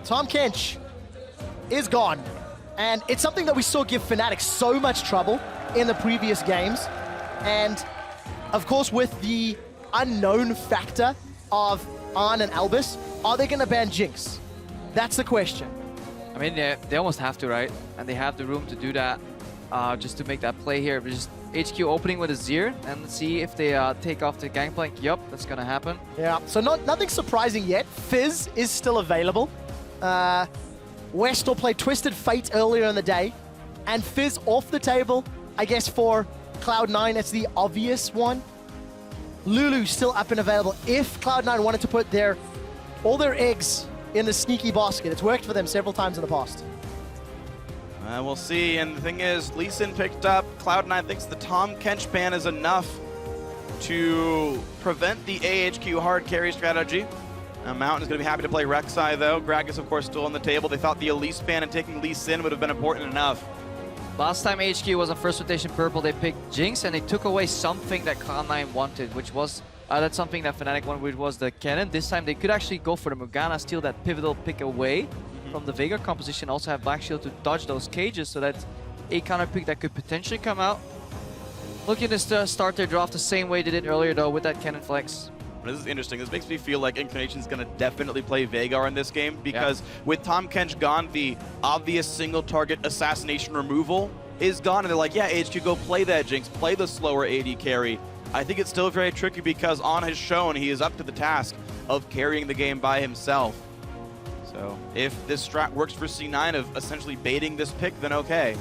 Tahm Kench is gone. And it's something that we saw give Fnatic so much trouble in the previous games. And of course, with the unknown factor of Arn and Albis, are they going to ban Jinx? That's the question. I mean, they almost have to, right? And they have the room to do that, just to make that play here. But just HQ opening with a Zir and see if they take off the gangplank. Yup, that's going to happen. Yeah, so nothing surprising yet. Fizz is still available. westdoor played Twisted Fate earlier in the day, and Fizz off the table. I guess for Cloud9, it's the obvious one. Lulu still up and available. If Cloud9 wanted to put all their eggs in the sneaky basket, it's worked for them several times in the past. We'll see, and the thing is, Lee Sin picked up. Cloud9 thinks the Tahm Kench ban is enough to prevent the AHQ hard carry strategy. Mountain is going to be happy to play Rek'Sai, though. Gragas, of course, still on the table. They thought the Elise ban and taking Lee Sin would have been important enough. Last time AHQ was on first rotation purple, they picked Jinx, and they took away something that Cloud9 wanted, which was, that's something that Fnatic wanted, which was the Kennen. This time they could actually go for the Morgana, steal that pivotal pick away from the Veigar composition, also have Black Shield to dodge those cages, so that's a counter pick that could potentially come out. Looking to start their draft the same way they did earlier, though, with that Kennen flex. This is interesting. This makes me feel like Inclination's going to definitely play Veigar in this game, because with Tahm Kench gone, the obvious single target assassination removal is gone, and they're like, yeah, HQ, go play that Jinx, play the slower AD carry. I think it's still very tricky because On has shown he is up to the task of carrying the game by himself. So if this strat works for C9 of essentially baiting this pick, then okay.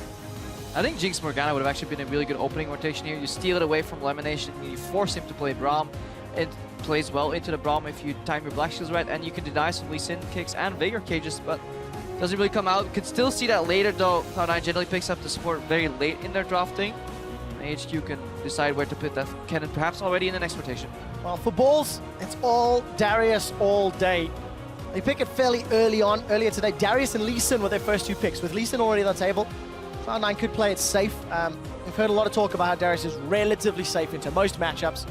I think Jinx Morgana would have actually been a really good opening rotation here. You steal it away from LemonNation, you force him to play Braum. It plays well into the Braum if you time your Black Shields right, and you can deny some Lee Sin kicks and Veigar cages, but doesn't really come out. Could still see that later, though. Cloud9 generally picks up the support very late in their drafting. HQ can decide where to put that Kennen, perhaps already in the next rotation. Well, for balls, it's all Darius all day. They pick it fairly early on. Earlier today, Darius and Lee Sin were their first two picks. With Lee Sin already on the table, Cloud9 could play it safe. We've heard a lot of talk about how Darius is relatively safe into most matchups.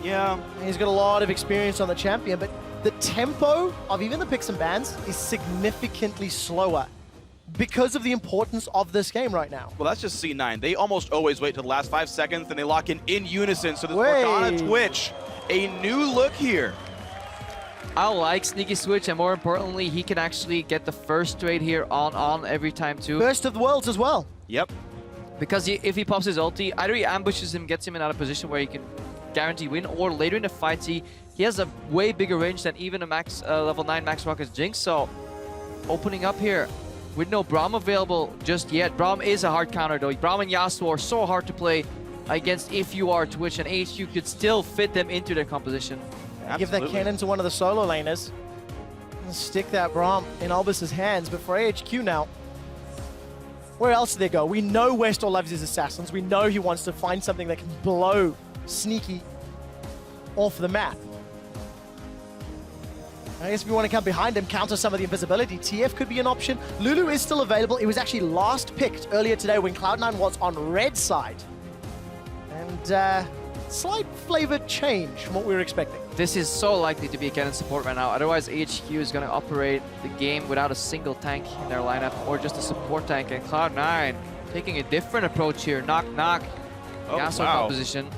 Yeah. He's got a lot of experience on the champion, but the tempo of even the picks and bans is significantly slower because of the importance of this game right now. Well, that's just C9. They almost always wait till the last 5 seconds, and they lock in unison. So this Morgana Twitch, a new look here. I like Sneaky Switch, and more importantly, he can actually get the first trade here on every time too. First of the worlds as well. Yep. Because if he pops his ulti, either he ambushes him, gets him in out of position where he can guarantee win, or later in the fight, he has a way bigger range than even a max level 9 Max Rocket's Jinx. So opening up here with no Braum available just yet. Braum is a hard counter though. Braum and Yasuo are so hard to play against if you are Twitch, and AHQ could still fit them into their composition. Give that cannon to one of the solo laners and stick that Braum in Albis' hands. But for AHQ now, where else do they go? We know westdoor loves his assassins. We know he wants to find something that can blow Sneaky off the map. I guess if you want to come behind him, counter some of the invisibility, TF could be an option. Lulu is still available. It was actually last picked earlier today when Cloud9 was on red side. And slight flavored change from what we were expecting. This is so likely to be a Kennen support right now. Otherwise, HQ is going to operate the game without a single tank in their lineup, or just a support tank. And Cloud9 taking a different approach here. Knock, knock. Oh, Yasuo wow. composition.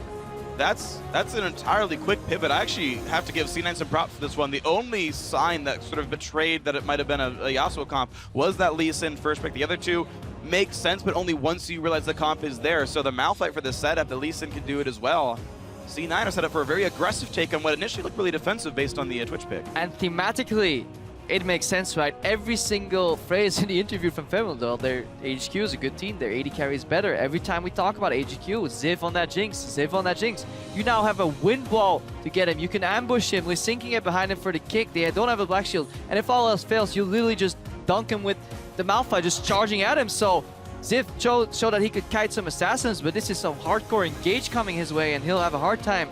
That's an entirely quick pivot. I actually have to give C9 some props for this one. The only sign that sort of betrayed that it might have been a Yasuo comp was that Lee Sin first pick. The other two make sense, but only once you realize the comp is there. So the Malphite for this setup, the Lee Sin can do it as well. C9 are set up for a very aggressive take on what initially looked really defensive based on the Twitch pick. And thematically, it makes sense, right? Every single phrase in the interview from Femal, though, their HQ is a good team, their AD carry is better. Every time we talk about HQ, Ziv on that Jinx, Ziv on that Jinx. You now have a wind wall to get him. You can ambush him. We're sinking it behind him for the kick. They don't have a Black Shield. And if all else fails, you literally just dunk him with the Malphite just charging at him. So Ziv showed that he could kite some assassins, but this is some hardcore engage coming his way, and he'll have a hard time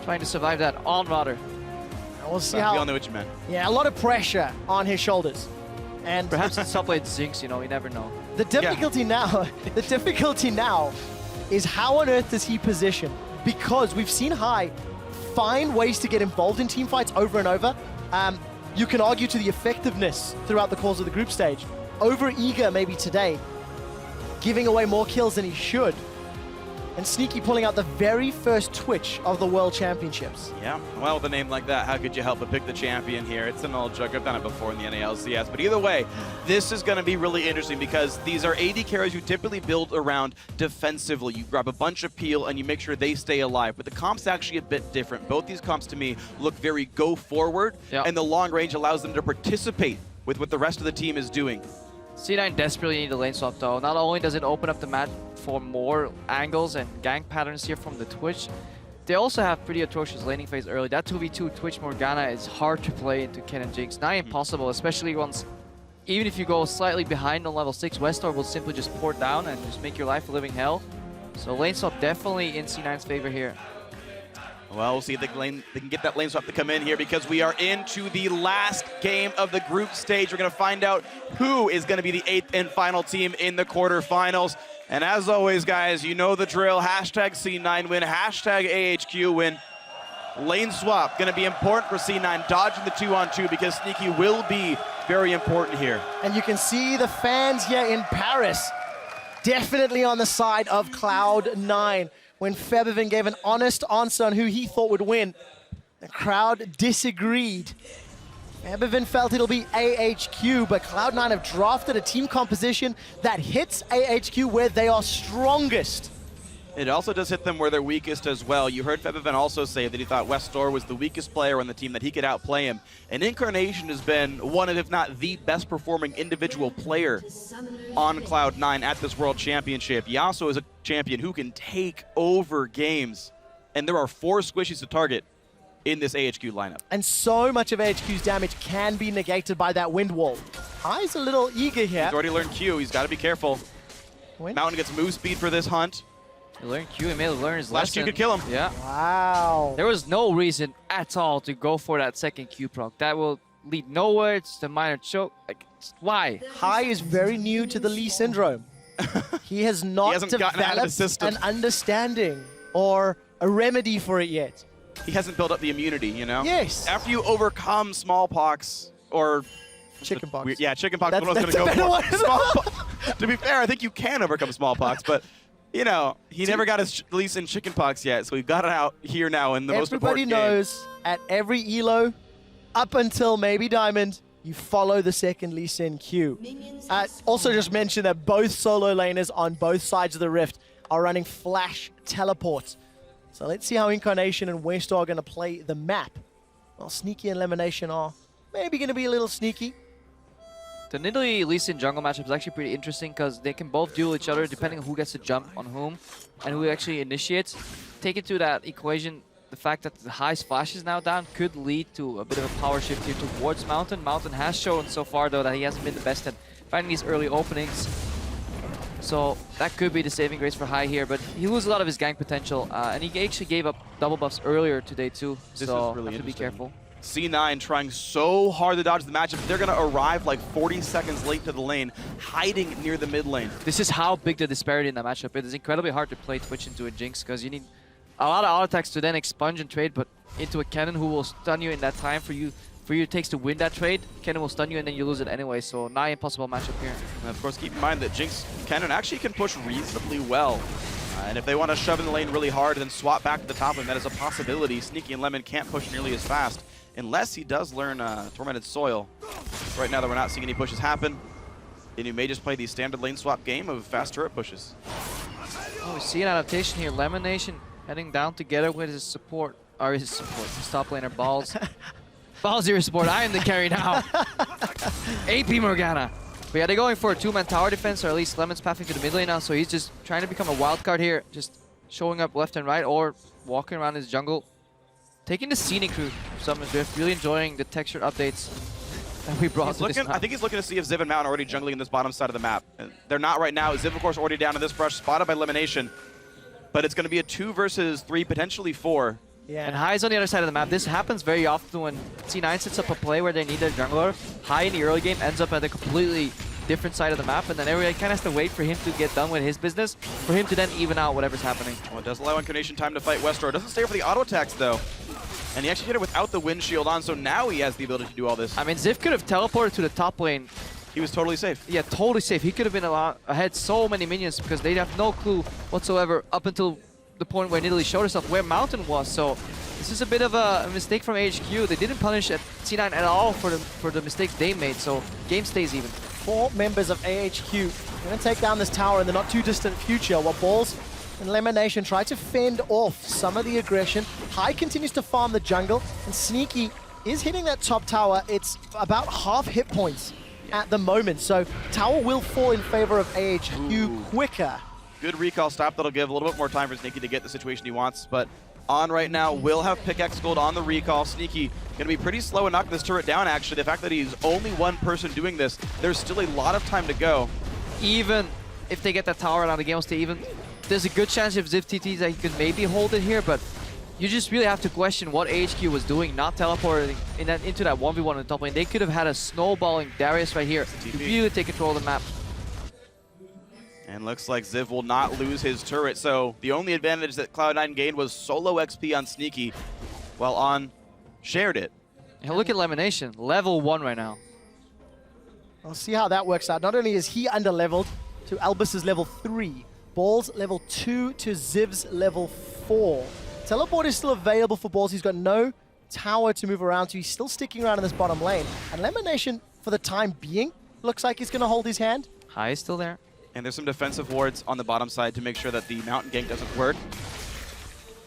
trying to survive that on Rotter. We'll see how. We all know what you meant. Yeah, a lot of pressure on his shoulders, and perhaps it's top lane Jinx. You know, you never know. The difficulty now, the difficulty now, is how on earth does he position? Because we've seen High find ways to get involved in team fights over and over. you can argue to the effectiveness throughout the course of the group stage. Over eager maybe today, giving away more kills than he should. And Sneaky pulling out the very first Twitch of the World Championships. Yeah, well, with a name like that, how could you help but pick the champion here? It's an old joke. I've done it before in the NALCS. But either way, this is going to be really interesting because these are AD carries you typically build around defensively. You grab a bunch of peel and you make sure they stay alive. But the comp's actually a bit different. Both these comps, to me, look very go forward. Yep. And the long range allows them to participate with what the rest of the team is doing. C9 desperately need a lane swap though. Not only does it open up the map for more angles and gank patterns here from the Twitch, they also have pretty atrocious laning phase early. That 2v2 Twitch Morgana is hard to play into Kennen Jinx. Not impossible, especially once, even if you go slightly behind on level 6, westdoor will simply just port down and just make your life a living hell. So lane swap definitely in C9's favor here. Well, we'll see if they can get that lane swap to come in here because we are into the last game of the group stage. We're going to find out who is going to be the 8th and final team in the quarterfinals. And as always, guys, you know the drill. Hashtag C9 win, hashtag AHQ win. Lane swap going to be important for C9, dodging the 2-on-2 because Sneaky will be very important here. And you can see the fans here in Paris definitely on the side of Cloud9. When Febiven gave an honest answer on who he thought would win, the crowd disagreed. Febiven felt it'll be AHQ, but Cloud9 have drafted a team composition that hits AHQ where they are strongest. It also does hit them where they're weakest as well. You heard Febiven also say that he thought westdoor was the weakest player on the team, that he could outplay him. And Incarnation has been one of, if not the best performing individual player on Cloud9 at this World Championship. Yasuo is a champion who can take over games. And there are 4 squishies to target in this AHQ lineup. And so much of AHQ's damage can be negated by that wind wall. High's a little eager here. He's already learned Q. He's got to be careful. Mountain gets move speed for this hunt. He learned Q, he may have learned his Last lesson. Q could kill him. Yeah. Wow. There was no reason at all to go for that second Q proc. That will lead nowhere. It's the minor choke. Like, why? High is very new to the Lee syndrome. He has not developed an understanding or a remedy for it yet. He hasn't built up the immunity, you know? Yes. After you overcome smallpox or... Chickenpox. Yeah, chickenpox. That's what I was a going to better go one. for. Smallpox. To be fair, I think you can overcome smallpox, but... You know, he never got his Lee Sin chickenpox yet, so we've got it out here now in the most important game. Everybody knows at every elo, up until maybe Diamond, you follow the second Lee Sin Q. Also just mention that both solo laners on both sides of the rift are running flash teleport. So let's see how Incarnation and westdoor are going to play the map. Well, Sneaky and LemonNation are maybe going to be a little sneaky. The Nidalee Lee Sin jungle matchup is actually pretty interesting because they can both duel each other depending on who gets to jump on whom and who actually initiates. Take into that equation, the fact that the high splash is now down could lead to a bit of a power shift here towards Mountain. Mountain has shown so far though that he hasn't been the best at finding these early openings. So that could be the saving grace for High here, but he loses a lot of his gank potential and he actually gave up double buffs earlier today too, so really have to be careful. C9 trying so hard to dodge the matchup. They're going to arrive like 40 seconds late to the lane, hiding near the mid lane. This is how big the disparity in that matchup is. It's incredibly hard to play Twitch into a Jinx because you need a lot of auto attacks to then expunge and trade, but into a Kennen who will stun you in that time for you it takes to win that trade. Kennen will stun you and then you lose it anyway, so nigh impossible matchup here. And of course, keep in mind that Jinx Kennen actually can push reasonably well. And if they want to shove in the lane really hard and then swap back to the top lane, that is a possibility. Sneaky and Lemon can't push nearly as fast unless he does learn Tormented Soil. Right now that we're not seeing any pushes happen, and you may just play the standard lane swap game of fast turret pushes. Oh, we see an adaptation here. LemonNation heading down together with his support, or his top laner Balls. Balls your support, I am the carry now. AP Morgana. But yeah, they're going for a 2-man tower defense, or at least Lemon's pathing to the mid lane now, so he's just trying to become a wild card here, just showing up left and right, or walking around his jungle. Taking the scenic route, Summoners Drift, really enjoying the texture updates that we brought to this map. I think he's looking to see if Ziv and Mountain are already jungling in this bottom side of the map. They're not right now. Ziv, of course, already down to this brush, spotted by LemonNation. But it's going to be a 2 versus 3, potentially 4. Yeah. And High's on the other side of the map. This happens very often when C9 sets up a play where they need their jungler. High in the early game ends up at a completely different side of the map, and then everybody kind of has to wait for him to get done with his business, for him to then even out whatever's happening. Well, it does allow Incarnation time to fight westdoor. Doesn't stay for the auto attacks, though. And he actually did it without the wind shield on, so now he has the ability to do all this. I mean, Ziv could have teleported to the top lane. He was totally safe. Yeah, totally safe. He could have been ahead so many minions because they'd have no clue whatsoever up until the point where Nidalee showed herself where Mountain was. So this is a bit of a mistake from AHQ. They didn't punish at C9 at all for the mistakes they made, so game stays even. 4 members of AHQ going to take down this tower in the not too distant future, while Balls and LemonNation try to fend off some of the aggression. High continues to farm the jungle, and Sneaky is hitting that top tower. It's about half hit points at the moment, so tower will fall in favor of AHQ quicker. Good recall stop that'll give a little bit more time for Sneaky to get the situation he wants, but on right now will have pickaxe gold on the recall. Sneaky gonna be pretty slow in knocking this turret down, actually. The fact that he's only one person doing this, there's still a lot of time to go. Even if they get that tower out of the game, stay even. There's a good chance if Ziv TTs that he could maybe hold it here, but you just really have to question what AHQ was doing, not teleporting into that 1v1 in the top lane. They could have had a snowballing Darius right here to really take control of the map. And looks like Ziv will not lose his turret, so the only advantage that Cloud9 gained was solo XP on Sneaky, while On shared it. And look at LemonNation, level 1 right now. We'll see how that works out. Not only is he under-leveled to Albis's level 3, Balls level 2 to Ziv's level 4. Teleport is still available for Balls. He's got no tower to move around to. He's still sticking around in this bottom lane. And LemonNation, for the time being, looks like he's going to hold his hand. High is still there. And there's some defensive wards on the bottom side to make sure that the mountain gank doesn't work.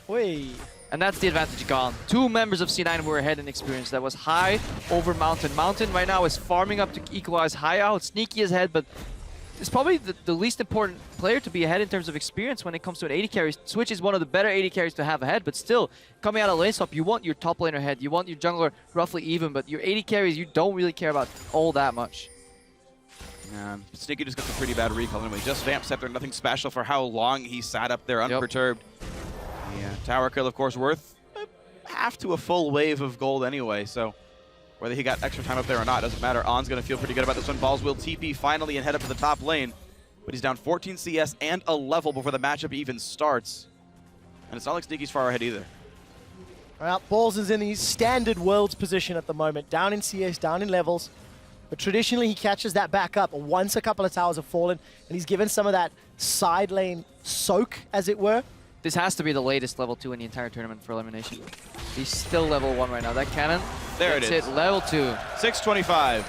Oi. And that's the advantage gone. 2 members of C9 were ahead in experience. That was High over Mountain. Mountain right now is farming up to equalize High out. Sneaky is ahead, but it's probably the least important player to be ahead in terms of experience when it comes to an AD carry. Switch is one of the better AD carries to have ahead, but still, coming out of lane swap, you want your top laner ahead. You want your jungler roughly even, but your AD carries, you don't really care about all that much. Sneaky just gets a pretty bad recall anyway. Just Vamp Scepter, nothing special for how long he sat up there unperturbed. Yeah, tower kill, of course, worth half to a full wave of gold anyway, so whether he got extra time up there or not, doesn't matter. On's going to feel pretty good about this one. Balls will TP finally and head up to the top lane, but he's down 14 CS and a level before the matchup even starts. And it's not like Sneaky's far ahead either. Well, Balls is in the standard Worlds position at the moment, down in CS, down in levels. But traditionally, he catches that back up once a couple of towers have fallen, and he's given some of that side lane soak, as it were. This has to be the latest level 2 in the entire tournament for LemonNation. He's still level 1 right now. That Kennen, there it is. That's it, level 2. 625.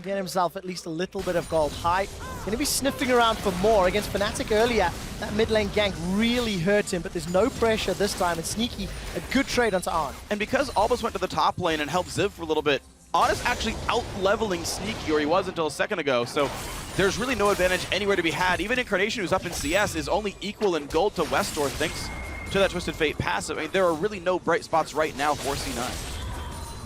Get himself at least a little bit of gold. High, going to be sniffing around for more. Against Fnatic earlier, that mid lane gank really hurt him, but there's no pressure this time, and Sneaky, a good trade onto On. And because Albis went to the top lane and helped Ziv for a little bit, On is actually out-leveling Sneaky, or he was until a second ago, so there's really no advantage anywhere to be had. Even Incarnation, who's up in CS, is only equal in gold to westdoor thanks to that Twisted Fate passive. I mean, there are really no bright spots right now for C9.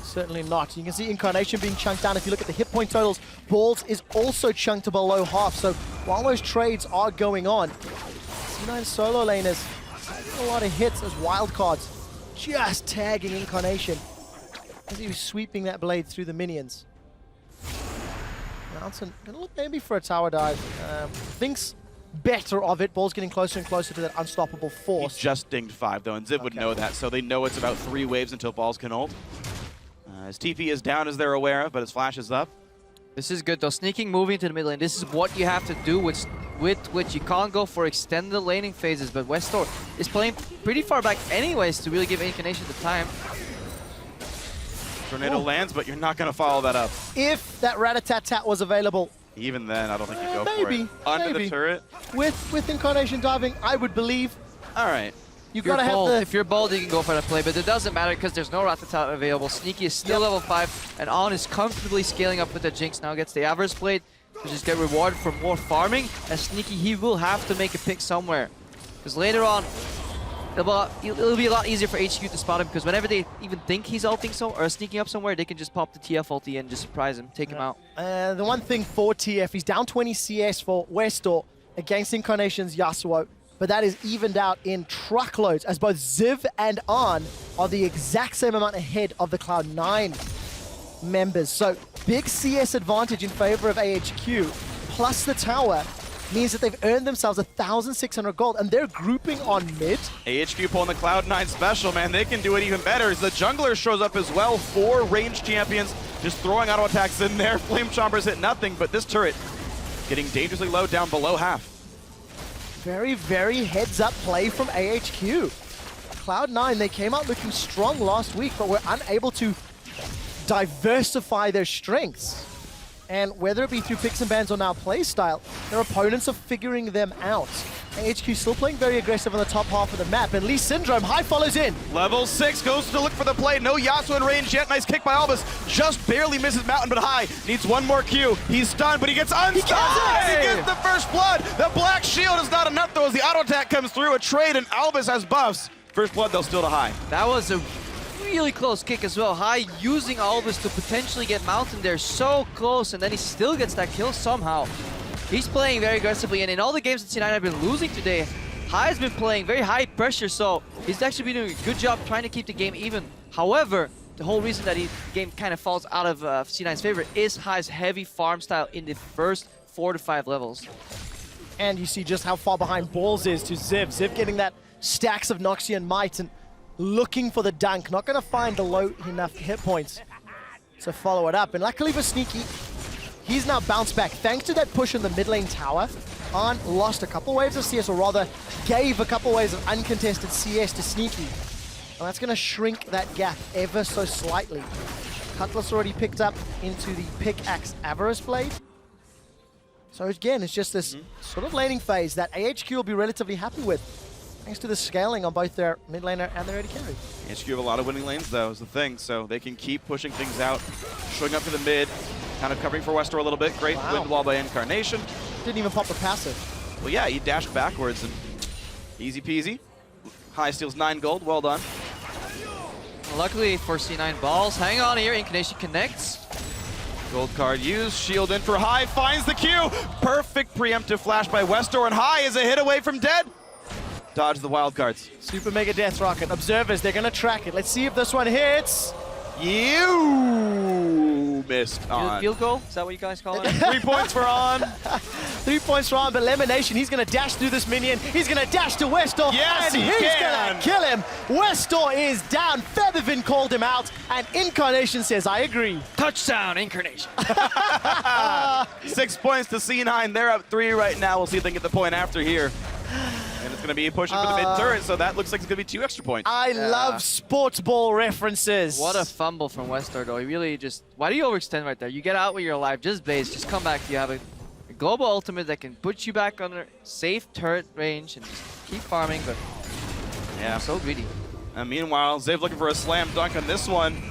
Certainly not. You can see Incarnation being chunked down. If you look at the hit point totals, Balls is also chunked to below half. So while those trades are going on, C9 solo laners taking a lot of hits as wildcards, just tagging Incarnation as he was sweeping that blade through the minions. Mountain gonna look maybe for a tower dive. Thinks better of it. Balls getting closer and closer to that unstoppable force. He just dinged 5 though, and Ziv would know that, so they know it's about 3 waves until Balls can ult. His TP is down as they're aware of, but his flash is up. This is good though. Sneaking, moving to the mid lane. This is what you have to do with Twitch. You can't go for extended laning phases, but westdoor is playing pretty far back anyways to really give Incarnation the time. Tornado lands, but you're not going to follow that up. If that rat-a-tat-tat was available. Even then, I don't think you go maybe, for it. Under the turret? With Incarnation diving, I would believe. All right. You've got to have the... If you're bold, you can go for that play, but it doesn't matter because there's no Rat-a-tat available. Sneaky is still level 5, and On is comfortably scaling up with the Jinx. Now gets the Avarice Blade to just get rewarded for more farming. And Sneaky, he will have to make a pick somewhere. Because later on, it'll be a lot easier for HQ to spot him, because whenever they even think he's ulting or sneaking up somewhere, they can just pop the TF ulti and just surprise him, take him out. The one thing for TF, he's down 20 CS for westdoor against Incarnation's Yasuo. But that is evened out in truckloads, as both Ziv and On are the exact same amount ahead of the Cloud9 members. So big CS advantage in favor of AHQ, plus the tower. means that they've earned themselves 1,600 gold, and they're grouping on mid. AHQ pulling the Cloud9 special, man. They can do it even better. The jungler shows up as well. 4 ranged champions just throwing auto attacks in there. Flame Chompers hit nothing, but this turret getting dangerously low, down below half. Very, very heads-up play from AHQ. Cloud9, they came out looking strong last week, but were unable to diversify their strengths. And whether it be through picks and bans or now playstyle, their opponents are figuring them out. AHQ still playing very aggressive on the top half of the map, and Lee Syndrome, High follows in. Level 6 goes to look for the play. No Yasuo in range yet. Nice kick by Albis. Just barely misses Mountain, but High needs one more Q. He's stunned, but he gets unstunned. He gets the first blood. The black shield is not enough, though, as the auto attack comes through. A trade, and Albis has buffs. First blood, though, still to High. That was a really close kick as well. High using Albis to potentially get Mountain there, so close, and then he still gets that kill somehow. He's playing very aggressively, and in all the games that C9 have been losing today, High's been playing very high pressure, so he's actually been doing a good job trying to keep the game even. However, the whole reason that the game kind of falls out of C9's favor is High's heavy farm style in the first 4 to 5 levels. And you see just how far behind Balls is to Ziv. Ziv getting that stacks of Noxian Might and looking for the dunk. Not going to find the low enough hit points to follow it up. And luckily for Sneaky, he's now bounced back. Thanks to that push in the mid lane tower, Arn lost a couple waves of CS, or rather gave a couple waves of uncontested CS to Sneaky. And that's going to shrink that gap ever so slightly. Cutlass already picked up into the Pickaxe Avarice Blade. So again, it's just this sort of laning phase that AHQ will be relatively happy with, thanks to the scaling on both their mid laner and their AD carry. AHQ have a lot of winning lanes, though, is the thing, so they can keep pushing things out, showing up to the mid, kind of covering for westdoor a little bit. Great wind wall by Incarnation. Didn't even pop the passive. Well, yeah, he dashed backwards and easy peasy. High steals 9 gold, well done. Luckily for C9 Balls, hang on here, Incarnation connects. Gold card used, shield in for High, finds the Q. Perfect preemptive flash by westdoor, and High is a hit away from dead. Dodge the wild cards. Super Mega Death Rocket. Observers, they're going to track it. Let's see if this one hits. You missed on. Field goal? Is that what you guys call it? 3 points for On. 3 points for On, but LemonNation, he's going to dash through this minion. He's going to dash to westdoor. Yes, and he he's can. going to kill him. Westdoor is down. Feathervin called him out, and Incarnation says, I agree. Touchdown, Incarnation. 6 points to C9. They're up 3 right now. We'll see if they can get the point after here. And it's going to be pushing for the mid turret, so that looks like it's going to be 2 extra points. I love sports ball references. What a fumble from westdoor, though. He really just... Why do you overextend right there? You get out when you're alive. Just base. Just come back. You have a global ultimate that can put you back under safe turret range and just keep farming, but... Yeah, so greedy. And meanwhile, Ziv looking for a slam dunk on this one.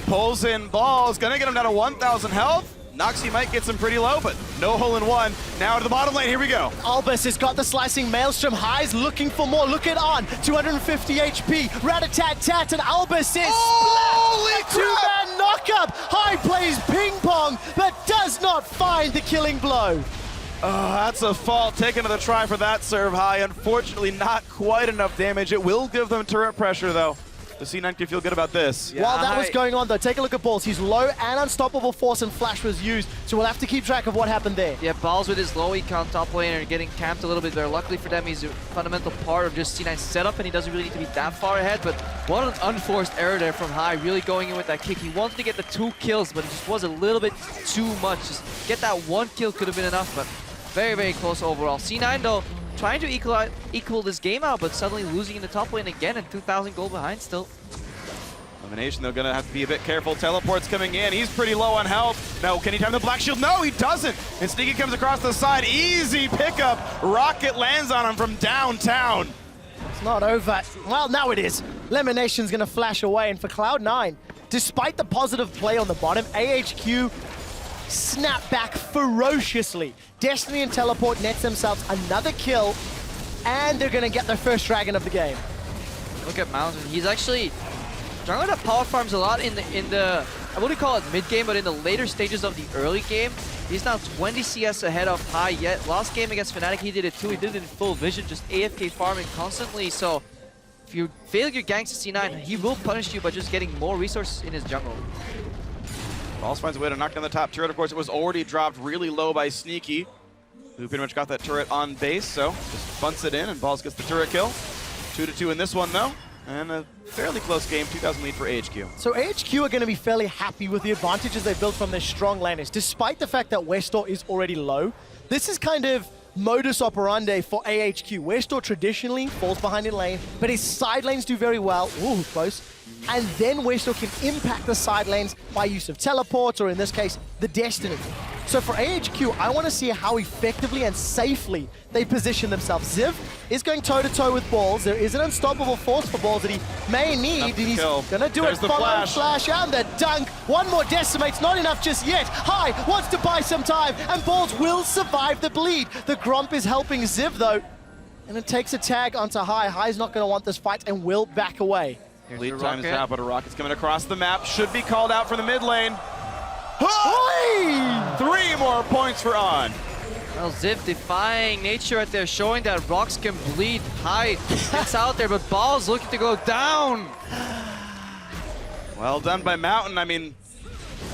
Pulls in Balls. Going to get him down to 1,000 health. Noxie might get some pretty low, but no hole in one. Now to the bottom lane, here we go. Albis has got the slicing Maelstrom. High's looking for more. Look at On, 250 HP. Rat-a-tat-tat, and Albis is Holy split. Two-man knock-up. High plays ping-pong, but does not find the killing blow. Oh, that's a fault. Take another try for that serve High. Unfortunately, not quite enough damage. It will give them turret pressure, though. The C9 can feel good about this. Yeah, While that was going on, though, take a look at Balls. He's low and unstoppable force and flash was used, so we'll have to keep track of what happened there. Yeah, Balls with his low econ top laner getting camped a little bit there. Luckily for them, he's a fundamental part of just C9's setup, and he doesn't really need to be that far ahead, but what an unforced error there from High, really going in with that kick. He wanted to get the 2 kills, but it just was a little bit too much. Just get that 1 kill could have been enough, but very, very close overall. C9, though, trying to equal this game out, but suddenly losing in the top lane again, and 2,000 gold behind still. LemonNation, they're going to have to be a bit careful. Teleport's coming in. He's pretty low on health. No, can he time the black shield? No, he doesn't. And Sneaky comes across the side. Easy pickup. Rocket lands on him from downtown. It's not over. Well, now it is. LemonNation's going to flash away, and for Cloud9, despite the positive play on the bottom, AHQ snap back ferociously. Destiny and Teleport nets themselves another kill, and they're going to get their first dragon of the game. Look at Mountain. He's actually jungler that power farms a lot in the I wouldn't call it mid game, but in the later stages of the early game. He's now 20 CS ahead of High yet. Last game against Fnatic, he did it too. He did it in full vision, just AFK farming constantly. So if you fail your ganks to C9, he will punish you by just getting more resources in his jungle. Balls finds a way to knock down the top turret. Of course, it was already dropped really low by Sneaky. who pretty much got that turret on base, so just bunts it in, and Balls gets the turret kill. 2-2 in this one, though, and a fairly close game, 2,000 lead for AHQ. So AHQ are going to be fairly happy with the advantages they built from their strong laners. Despite the fact that westdoor is already low, this is kind of modus operandi for AHQ. westdoor traditionally falls behind in lane, but his side lanes do very well. Ooh, close. And then westdoor can impact the side lanes by use of teleports, or in this case, the Destiny. So for AHQ, I want to see how effectively and safely they position themselves. Ziv is going toe-to-toe with Balls. There is an unstoppable force for Balls that he may need, and he's going to do it. Follow flash and the dunk. One more decimate's not enough just yet. High wants to buy some time, and Balls will survive the bleed. The Gromp is helping Ziv, though, and it takes a tag onto High. High's not going to want this fight and will back away. Lead time is out, but a rocket's coming across the map. Should be called out for the mid lane. 3 more points for On. Well, Ziv defying nature right there, showing that rocks can bleed. High gets out there, but Ball's looking to go down. Well done by Mountain. I mean,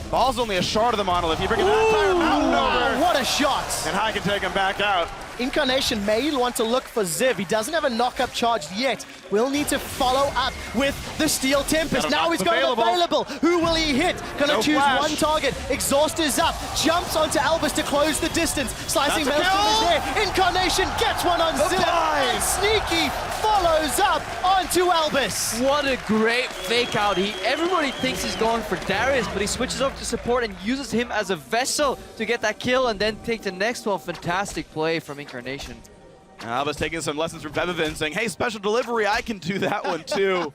Ball's only a shard of the monolith. You bring that entire Mountain over. What a shot! And High can take him back out. Incarnation may want to look for Ziv. He doesn't have a knock-up charged yet. We'll need to follow up with the Steel Tempest. Now he's going available. Who will he hit? Gonna choose one target. Exhaust is up. Jumps onto Albis to close the distance. Slicing Maelstrom is there. Incarnation gets one on Ziv. And Sneaky follows up onto Albis. What a great fake out. Everybody thinks he's going for Darius, but he switches over to support and uses him as a vessel to get that kill and then take the next one. Fantastic play from Incarnation. Albis taking some lessons from Bevivin, saying, hey, special delivery, I can do that one too.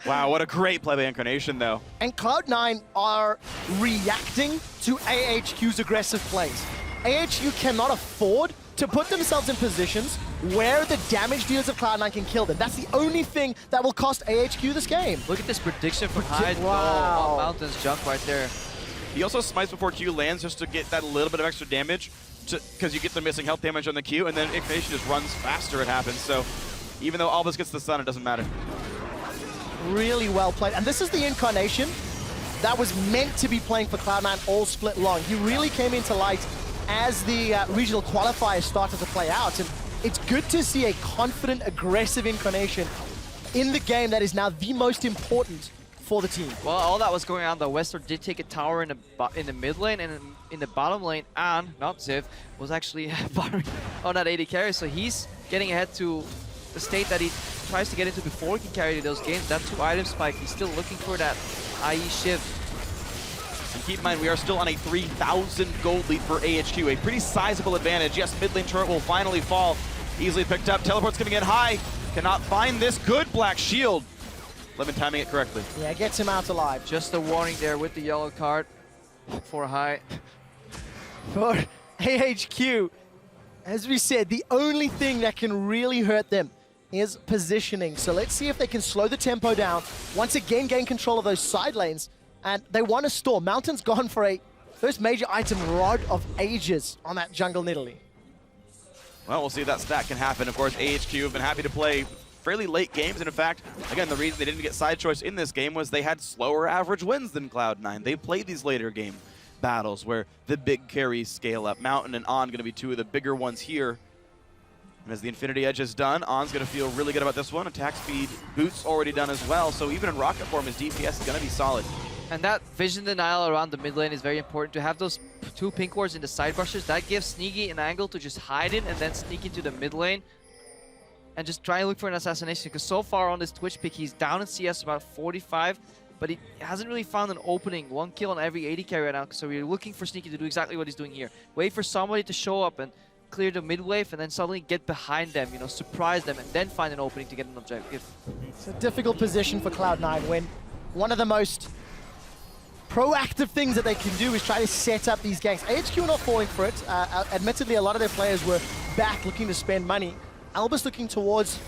Wow, what a great play by Incarnation, though. And Cloud9 are reacting to AHQ's aggressive plays. AHQ cannot afford to put themselves in positions where the damage dealers of Cloud9 can kill them. That's the only thing that will cost AHQ this game. Look at this prediction from Hyde. Wow. On Mountain's jump right there. He also smites before Q lands just to get that little bit of extra damage, because you get the missing health damage on the Q, and then Incarnation just runs faster, it happens. So even though Albis gets the stun, it doesn't matter. Really well played. And this is the Incarnation that was meant to be playing for Cloud9 all split long. He really came into light as the regional qualifiers started to play out. And it's good to see a confident, aggressive Incarnation in the game that is now the most important for the team. Well, all that was going on, the westdoor did take a tower in the mid lane, and in the bottom lane, and not Ziv, was actually firing on that AD carry, so he's getting ahead to the state that he tries to get into before he can carry those games. That 2-item spike, he's still looking for that IE shift. And keep in mind, we are still on a 3,000 gold lead for AHQ, a pretty sizable advantage. Yes, mid lane turret will finally fall. Easily picked up, teleport's coming in high. Cannot find this good black shield. Lemon timing it correctly. Yeah, gets him out alive. Just a warning there with the yellow card for High. For AHQ, as we said, the only thing that can really hurt them is positioning. So let's see if they can slow the tempo down. Once again, gain control of those side lanes. And they want to store. Mountain's gone for a first major item, Rod of Ages, on that jungle Nidalee. Well, we'll see if that stat can happen. Of course, AHQ have been happy to play fairly late games, and in fact, again, the reason they didn't get side choice in this game was they had slower average wins than Cloud9. They played these later game battles where the big carries scale up. Mountain and On going to be two of the bigger ones here. And as the Infinity Edge is done, On's going to feel really good about this one. Attack speed, boots already done as well, so even in rocket form, his DPS is going to be solid. And that vision denial around the mid lane is very important. To have those 2 pink wards in the side brushes, that gives Sneaky an angle to just hide in and then sneak into the mid lane and just try and look for an assassination, because so far on this Twitch pick, he's down in CS about 45, but he hasn't really found an opening. 1 kill on every AD carry right now, so we're looking for Sneaky to do exactly what he's doing here. Wait for somebody to show up and clear the mid wave, and then suddenly get behind them, you know, surprise them, and then find an opening to get an objective. It's a difficult position for Cloud9 when one of the most proactive things that they can do is try to set up these ganks. AHQ are not falling for it. Admittedly, a lot of their players were back looking to spend money. Albis looking towards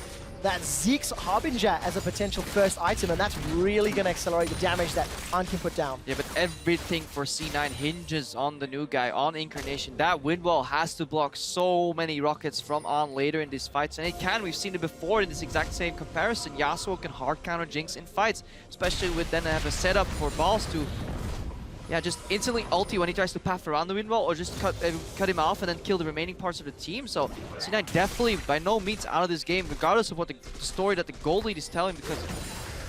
that Zeke's Harbinger as a potential first item, and that's really going to accelerate the damage that An can put down. Yeah, but everything for C9 hinges on the new guy, on Incarnation. That wind wall has to block so many rockets from On later in these fights, and it can. We've seen it before in this exact same comparison. Yasuo can hard counter Jinx in fights, especially with then have a setup for Balls to yeah, just instantly ulti when he tries to path around the wind wall, or just cut him off and then kill the remaining parts of the team. So C9 definitely by no means out of this game, regardless of what the story that the gold lead is telling, because it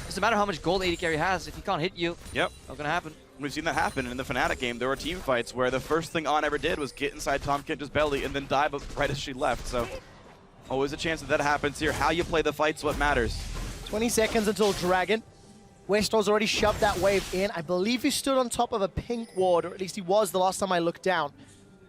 doesn't matter how much gold AD carry has, if he can't hit you, Yep. not gonna happen. We've seen that happen in the Fnatic game. There were team fights where the first thing On ever did was get inside Tahm Kench's belly and then dive right as she left. So always a chance that happens here. How you play the fight's what matters. 20 seconds until Dragon. westdoor's already shoved that wave in. I believe he stood on top of a pink ward, or at least he was the last time I looked down.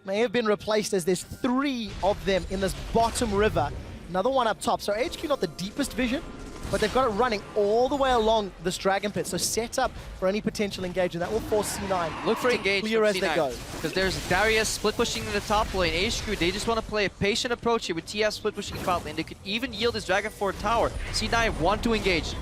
May have been replaced as there's 3 of them in this bottom river. Another one up top. So AHQ not the deepest vision, but they've got it running all the way along this Dragon Pit. So set up for any potential engagement. That will force C9 Look for to engage clear from as they go. C9, because there's Darius split pushing in the top lane. AHQ, they just want to play a patient approach here with TF split pushing bot lane. They could even yield this Dragon for a tower. C9 want to engage.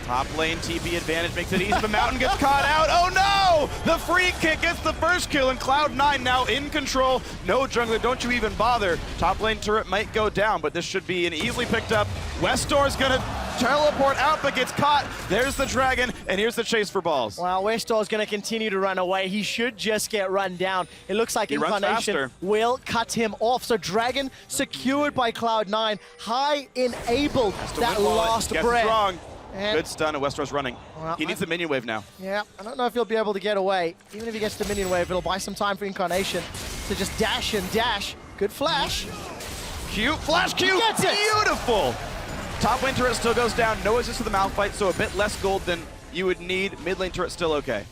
Top lane TP advantage makes it easy. The Mountain gets caught out. Oh no! The free kick gets the first kill, and Cloud9 now in control. No jungler, don't you even bother. Top lane turret might go down, but this should be an easily picked up. westdoor's gonna teleport out, but gets caught. There's the Dragon, and here's the chase for balls. Well, westdoor's going to continue to run away. He should just get run down. It looks like He runs Incarnation faster. will cut him off. So Dragon secured by Cloud9. High enabled that last Gets breath. strong. And- Good stun, and westdoor's running. Well, He needs the minion wave now. Yeah, I don't know if he'll be able to get away. Even if he gets the minion wave, it'll buy some time for Incarnation to just dash and dash. Good flash. Q, flash Q, Gets it. beautiful! Top lane turret still goes down, no assist to the Malphite, so a bit less gold than you would need. Mid lane turret still okay.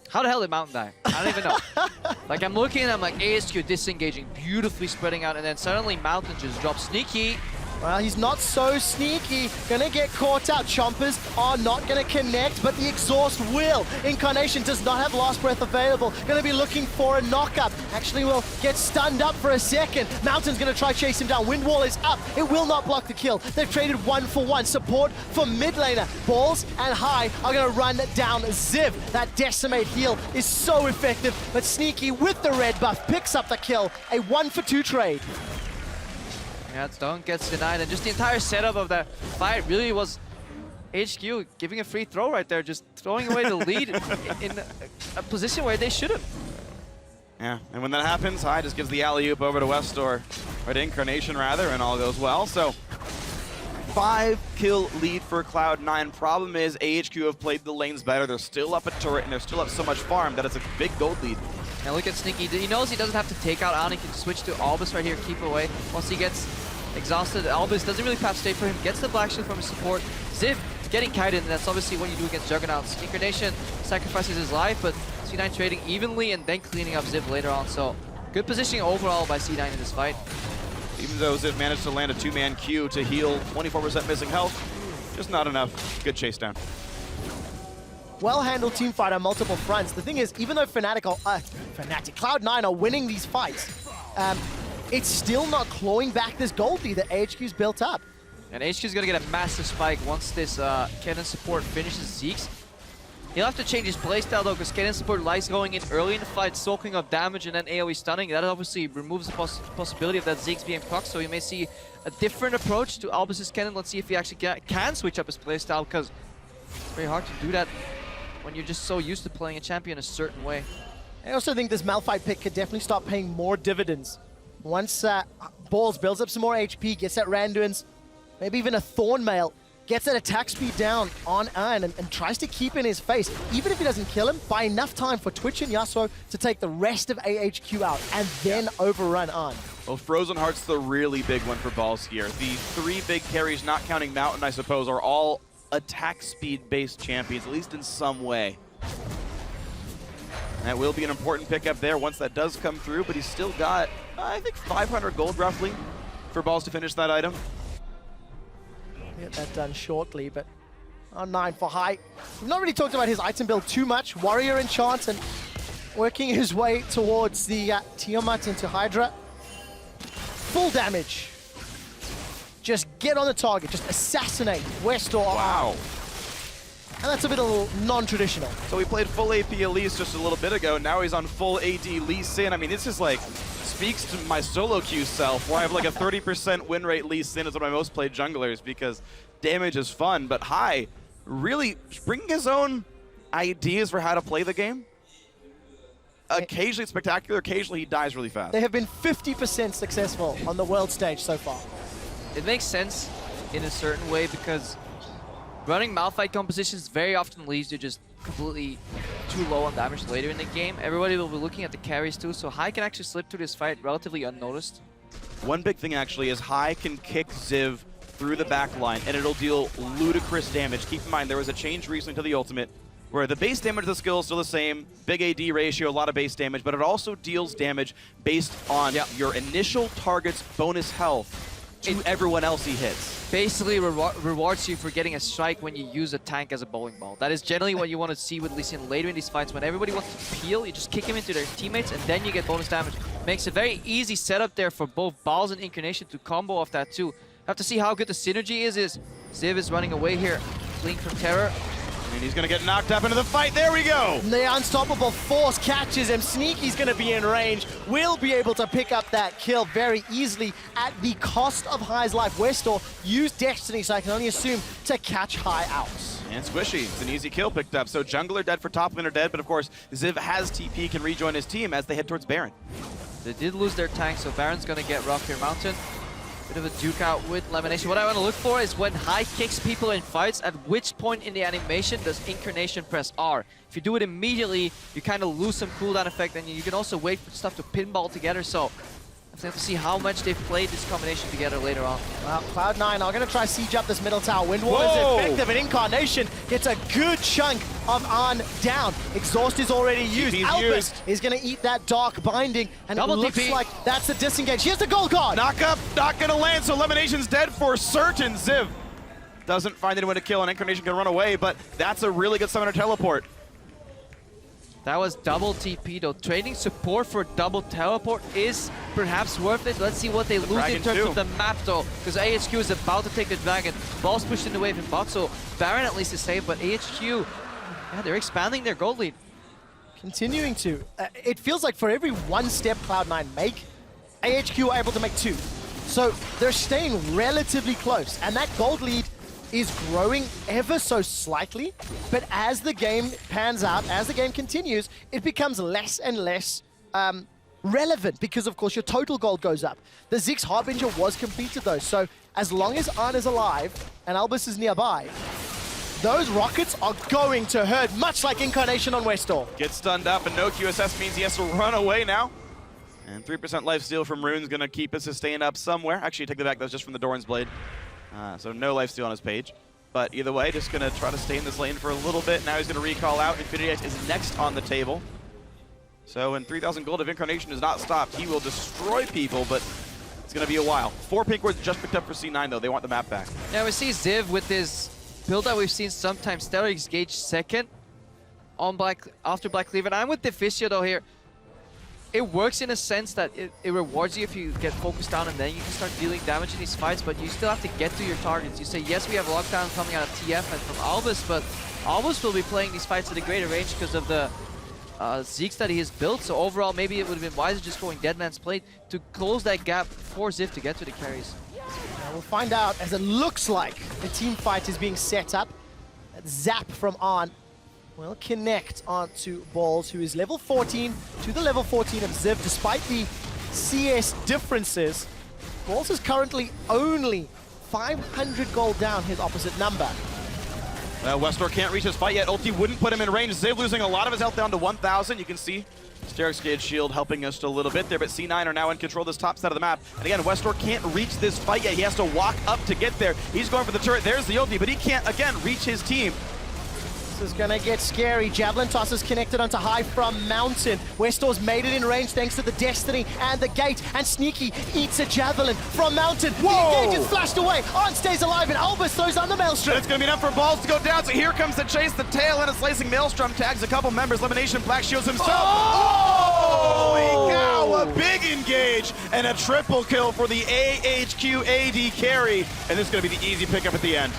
How the hell did Mountain die? I don't even know. Like, I'm looking and I'm like, AHQ disengaging, beautifully spreading out, and then suddenly Mountain just drops sneaky. Well, he's not so sneaky. Gonna get caught out. Chompers are not gonna connect, but the exhaust will. Incarnation does not have last breath available. Gonna be looking for a knockup. Actually will get stunned up for a second. Mountain's gonna try chase him down. Wind wall is up. It will not block the kill. They've traded 1-for-1 support for mid laner. Balls and High are gonna run down Ziv. That decimate heal is so effective, but Sneaky with the red buff picks up the kill. A 1-for-2 trade. Yeah, Stone gets denied, and just the entire setup of that fight really was HQ giving a free throw right there, just throwing away the lead in a position where they should have. Yeah, and when that happens, High just gives the alley-oop over to westdoor, or to Incarnation rather, and all goes well. So 5-kill lead for Cloud9. Problem is AHQ have played the lanes better. They're still up a turret, and they're still up so much farm that it's a big gold lead. Now look at Sneaky. He knows he doesn't have to take out An. He can switch to Albis right here, keep away. Once he gets exhausted, Albis doesn't really path stay for him, gets the black shield from his support. Ziv getting kited, and that's obviously what you do against Juggernauts. Incarnation sacrifices his life, but C9 trading evenly and then cleaning up Ziv later on. So good positioning overall by C9 in this fight. Even though Ziv managed to land a 2-man Q to heal 24% missing health, just not enough. Good chase down. Well-handled team fight on multiple fronts. The thing is, even though Cloud9 are winning these fights, it's still not clawing back this gold lead that AHQ's built up. And HQ's gonna get a massive spike once this Kennen support finishes Zeke's. He'll have to change his playstyle though, because Kennen support likes going in early in the fight, soaking up damage and then AoE stunning. That obviously removes the possibility of that Zeke's being proc, so you may see a different approach to Albis' Kennen. Let's see if he actually can switch up his playstyle, because it's very hard to do that when you're just so used to playing a champion a certain way. I also think this Malphite pick could definitely start paying more dividends. Once Balls builds up some more HP, gets that Randuin's, maybe even a Thornmail, gets that attack speed down on An and tries to keep in his face. Even if he doesn't kill him, buy enough time for Twitch and Yasuo to take the rest of AHQ out and then overrun An. Well, Frozen Heart's the really big one for balls here. The 3 big carries, not counting Mountain, I suppose, are all attack speed-based champions, at least in some way. That will be an important pickup there once that does come through, but he's still got, I think, 500 gold roughly for balls to finish that item. Get that done shortly, but on 9 for High. We've not really talked about his item build too much. Warrior Enchant and working his way towards the Tiamat into Hydra. Full damage. Just get on the target, just assassinate westdoor. Wow. And that's a bit non-traditional. So we played full AP Elise just a little bit ago. Now he's on full AD Lee Sin. I mean, this is like, speaks to my solo queue self, where I have like a 30% win rate Lee Sin is one of my most played junglers, because damage is fun, but High really bringing his own ideas for how to play the game. Occasionally spectacular, occasionally he dies really fast. They have been 50% successful on the world stage so far. It makes sense in a certain way because running Malphite compositions very often leaves you just completely too low on damage later in the game. Everybody will be looking at the carries too, so Hai can actually slip through this fight relatively unnoticed. One big thing actually is Hai can kick Ziv through the back line and it'll deal ludicrous damage. Keep in mind there was a change recently to the ultimate where the base damage of the skill is still the same, big AD ratio, a lot of base damage, but it also deals damage based on your initial target's bonus health to everyone else he hits. Basically rewards you for getting a strike when you use a tank as a bowling ball. That is generally what you want to see with Lee Sin later in these fights. When everybody wants to peel, you just kick him into their teammates and then you get bonus damage. Makes a very easy setup there for both Balls and Incarnation to combo off that too. Have to see how good the synergy is. Ziv is running away here, fleeing from Terror. And he's going to get knocked up into the fight. There we go. The unstoppable force catches him. Sneaky's going to be in range. Will be able to pick up that kill very easily at the cost of Hai's life. westdoor used Destiny, so I can only assume, to catch Hai out. And Squishy, it's an easy kill picked up. So jungler dead for top laner dead, but of course Ziv has TP, can rejoin his team as they head towards Baron. They did lose their tank, so Baron's going to get rough here. Mountain. Bit of a duke out with LemonNation. What I want to look for is when Hai kicks people in fights, at which point in the animation does Incarnation press R. If you do it immediately, you kind of lose some cooldown effect, and you can also wait for stuff to pinball together. So I have to see how much they've played this combination together later on. Well, Cloud9 are going to try siege up this middle tower. Wind Wall is effective, and Incarnation gets a good chunk of Arn down. Exhaust is already used. Albis is going to eat that Dark Binding, and Double it looks TP. like that's a disengage. Here's the Gold Guard! Knock up, not going to land, so LemonNation's dead for certain. Ziv doesn't find anyone to kill, and Incarnation can run away, but that's a really good summoner teleport. That was double TP though. Trading support for double teleport is perhaps worth it. Let's see what they lose in terms of the map though, because AHQ is about to take the dragon. Ball's pushed in the wave in bot, so Baron at least is safe, but AHQ, yeah, they're expanding their gold lead. Continuing to. It feels like for every one step Cloud9 make, AHQ are able to make two. So they're staying relatively close, and that gold lead is growing ever so slightly, but as the game pans out, as the game continues, it becomes less and less relevant because, of course, your total gold goes up. The Ziggs Harbinger was completed, though, so as long as Arn is alive and Albis is nearby, those rockets are going to hurt, much like Incarnation on westdoor. Gets stunned up, and no QSS means he has to run away now. And 3% lifesteal from Rune's going to keep his sustain up somewhere. Actually, take that back, that was just from the Doran's Blade. So no lifesteal on his page. But either way, just going to try to stay in this lane for a little bit. Now he's going to recall out. Infinity X is next on the table. So in 3,000 gold, if Incarnation is not stopped, he will destroy people, but it's going to be a while. 4 pink wards just picked up for C9, though. They want the map back. Yeah, we see Ziv with this build that we've seen sometimes. Stellar Gauge second on after Black Cleaver. And I'm with Deficio, though, here. It works in a sense that it rewards you if you get focused down and then you can start dealing damage in these fights, but you still have to get to your targets. You say, yes, we have lockdown coming out of TF and from Albis, but Albis will be playing these fights at a greater range because of the Zeeks that he has built. So overall, maybe it would have been wiser just going Deadman's Plate to close that gap for Ziv to get to the carries. We'll find out as it looks like the team fight is being set up. That zap from Arn will connect onto Balls, who is level 14 to the level 14 of Ziv. Despite the CS differences, Balls is currently only 500 gold down his opposite number. westdoor can't reach his fight yet. Ulti wouldn't put him in range. Ziv losing a lot of his health down to 1,000. You can see Sterix Gauge shield helping us a little bit there, but C9 are now in control of this top side of the map. And again, westdoor can't reach this fight yet. He has to walk up to get there. He's going for the turret. There's the ulti, but he can't, again, reach his team. This is gonna get scary. Javelin toss is connected onto Hai from Mountain. westdoor's made it in range thanks to the Destiny and the Gate, and Sneaky eats a Javelin from Mountain. Whoa! The Gate is flashed away. Arn stays alive, and Albis throws on the Maelstrom. It's going to be enough for Balls to go down, so here comes the chase. The tail and a slicing Maelstrom tags a couple members. LemonNation Black shields himself. Holy cow, a big engage and a triple kill for the AHQ AD carry. And this is going to be the easy pickup at the end.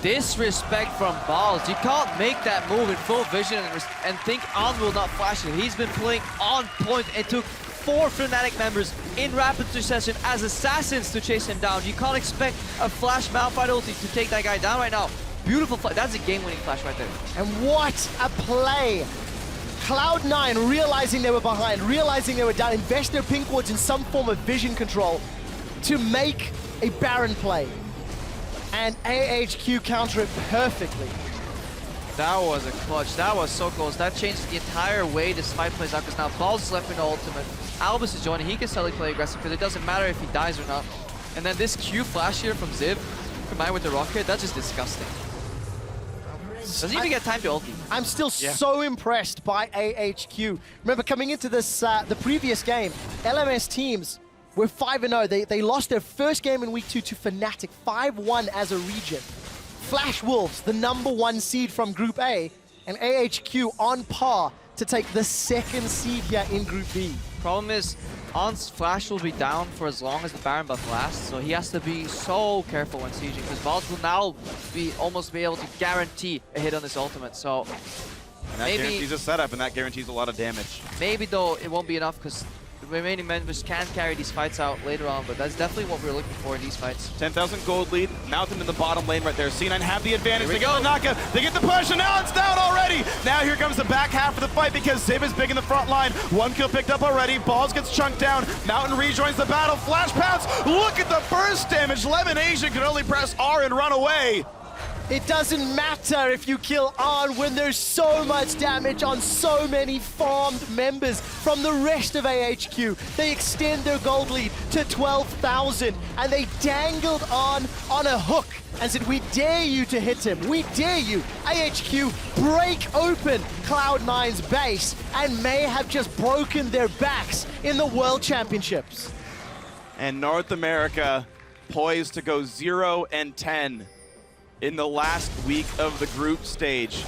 Disrespect from Balls. You can't make that move in full vision and think Arn will not flash it. He's been playing on point and took 4 Fnatic members in rapid succession as assassins to chase him down. You can't expect a flash Malphite ulti to take that guy down right now. Beautiful flash. That's a game-winning flash right there. And what a play! Cloud9 realizing they were behind, realizing they were down, invest their pink wards in some form of vision control to make a Baron play. And AHQ counter it perfectly. That was a clutch. That was so close. That changes the entire way this fight plays out because now Balls is left in the ultimate. Albis is joining. He can suddenly play aggressive because it doesn't matter if he dies or not. And then this Q flash here from Ziv, combined with the rocket, that's just disgusting. Doesn't even get time to ulti. I'm still so impressed by AHQ. Remember, coming into this, the previous game, LMS teams were 5-0. They lost their first game in week 2 to Fnatic, 5-1 as a region. Flash Wolves, the #1 seed from Group A, and AHQ on par to take the 2nd seed here in Group B. Problem is, On's Flash will be down for as long as the Baron buff lasts, so he has to be so careful when sieging, because Balls will now almost be able to guarantee a hit on this ultimate, so and that guarantees a setup, and that guarantees a lot of damage. Maybe, though, it won't be enough, because the remaining members can carry these fights out later on, but that's definitely what we're looking for in these fights. 10,000 gold lead, Mountain in the bottom lane right there. C9 have the advantage, they go. get the knockup, they get the push, and now it's down already! Now here comes the back half of the fight because Ziv is big in the front line. 1 kill picked up already, Balls gets chunked down, Mountain rejoins the battle, Flash pounce, look at the burst damage! LemonNation can only press R and run away. It doesn't matter if you kill On when there's so much damage on so many farmed members from the rest of AHQ. They extend their gold lead to 12,000 and they dangled on a hook and said, we dare you to hit him, we dare you. AHQ break open Cloud9's base and may have just broken their backs in the World Championships. And North America poised to go 0-10. In the last week of the group stage.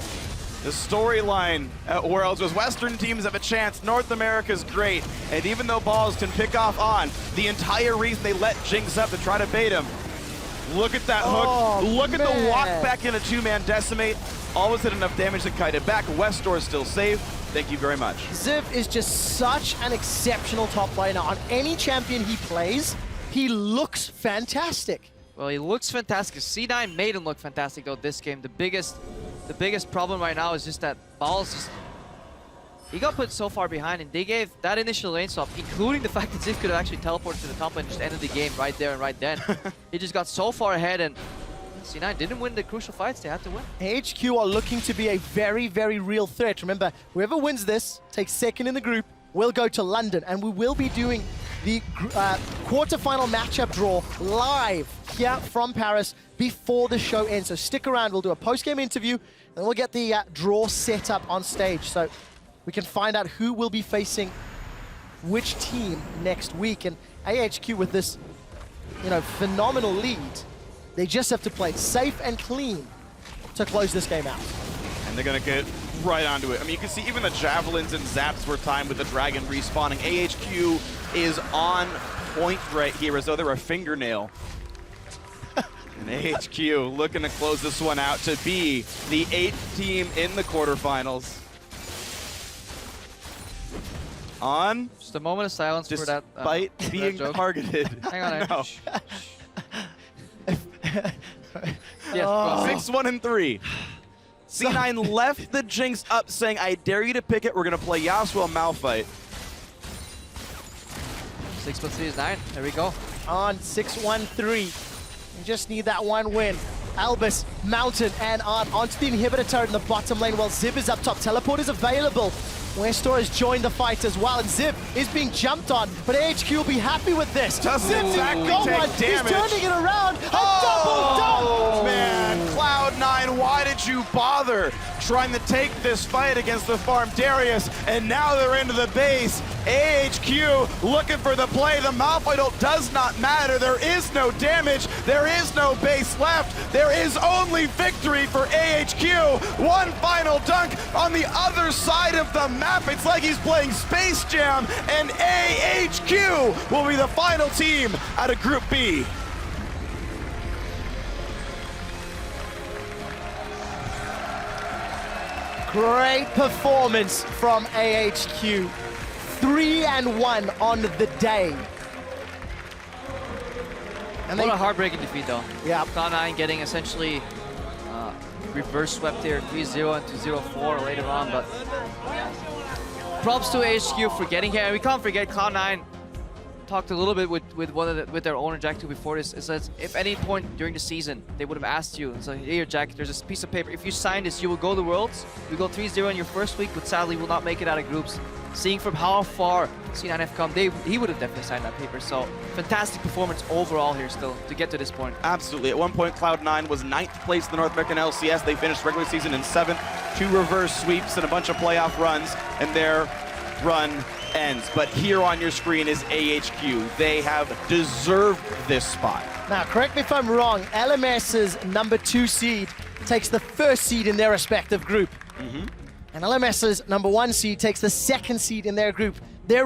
The storyline at Worlds was Western teams have a chance, North America's great, and even though Balls can pick off On, the entire reason they let Jinx up to try to bait him. Look at that hook, look at the walk back in a 2-man decimate, almost did enough damage to kite it back. westdoor is still safe, thank you very much. Ziv is just such an exceptional top laner. On any champion he plays, he looks fantastic. Well, he looks fantastic. C9 made him look fantastic though this game. The biggest problem right now is just that Balls he got put so far behind, and they gave that initial lane swap, including the fact that Ziv could have actually teleported to the top lane and just ended the game right there and right then. He just got so far ahead, and C9 didn't win the crucial fights they had to win. AHQ are looking to be a very, very real threat. Remember, whoever wins this, takes 2nd in the group, will go to London, and we will be doing the quarterfinal matchup draw live here from Paris before the show ends. So stick around, we'll do a post-game interview, and we'll get the draw set up on stage so we can find out who will be facing which team next week. And AHQ with this, phenomenal lead, they just have to play safe and clean to close this game out. And they're gonna get right onto it. I mean, you can see even the javelins and zaps were timed with the dragon respawning. AHQ is on point right here as though they're a fingernail. And AHQ looking to close this one out to be the 8th team in the quarterfinals. On. Just a moment of silence for that. Despite being targeted. Hang on. No. Yes, oh. 6-1-3. C9 left the Jinx up saying, I dare you to pick it. We're going to play Yasuo Malphite. 6+3 is 9. There we go. On 6-1-3. You just need that one win. Albis, Mountain, and onto the inhibitor turret in the bottom lane while Ziv is up top. Teleport is available. westdoor has joined the fight as well, and Ziv is being jumped on, but AHQ will be happy with this. Doesn't exactly got take one. damage. He's turning it around. A double dunk! Man, Cloud9, why did you bother trying to take this fight against the farm Darius? And now they're into the base. AHQ looking for the play. The Malphite ult does not matter. There is no damage. There is no base left. There is only victory for AHQ. One final dunk on the other side of the map. It's like he's playing Space Jam, and AHQ will be the final team out of Group B. Great performance from AHQ. 3-1 on the day. And what a heartbreaking defeat, though. Yeah. Cloud9 getting essentially reverse swept here, 3-0 into 0-4 later on, but props to AHQ for getting here. And we can't forget Cloud9 talked a little bit with their owner Jack 2 before this. It says if any point during the season they would have asked you, it's like, here Jack, there's this piece of paper. If you sign this, you will go to the Worlds. You go 3-0 in your first week, but sadly will not make it out of groups. Seeing from how far C9 have come, he would have definitely signed that paper. So fantastic performance overall here still to get to this point. Absolutely. At one point, Cloud9 was 9th place in the North American LCS. They finished regular season in 7th, 2 reverse sweeps and a bunch of playoff runs, and their run ends. But here on your screen is AHQ. They have deserved this spot. Now, correct me if I'm wrong, LMS's #2 seed takes the first seed in their respective group. And LMS's #1 seed takes the second seed in their group. Their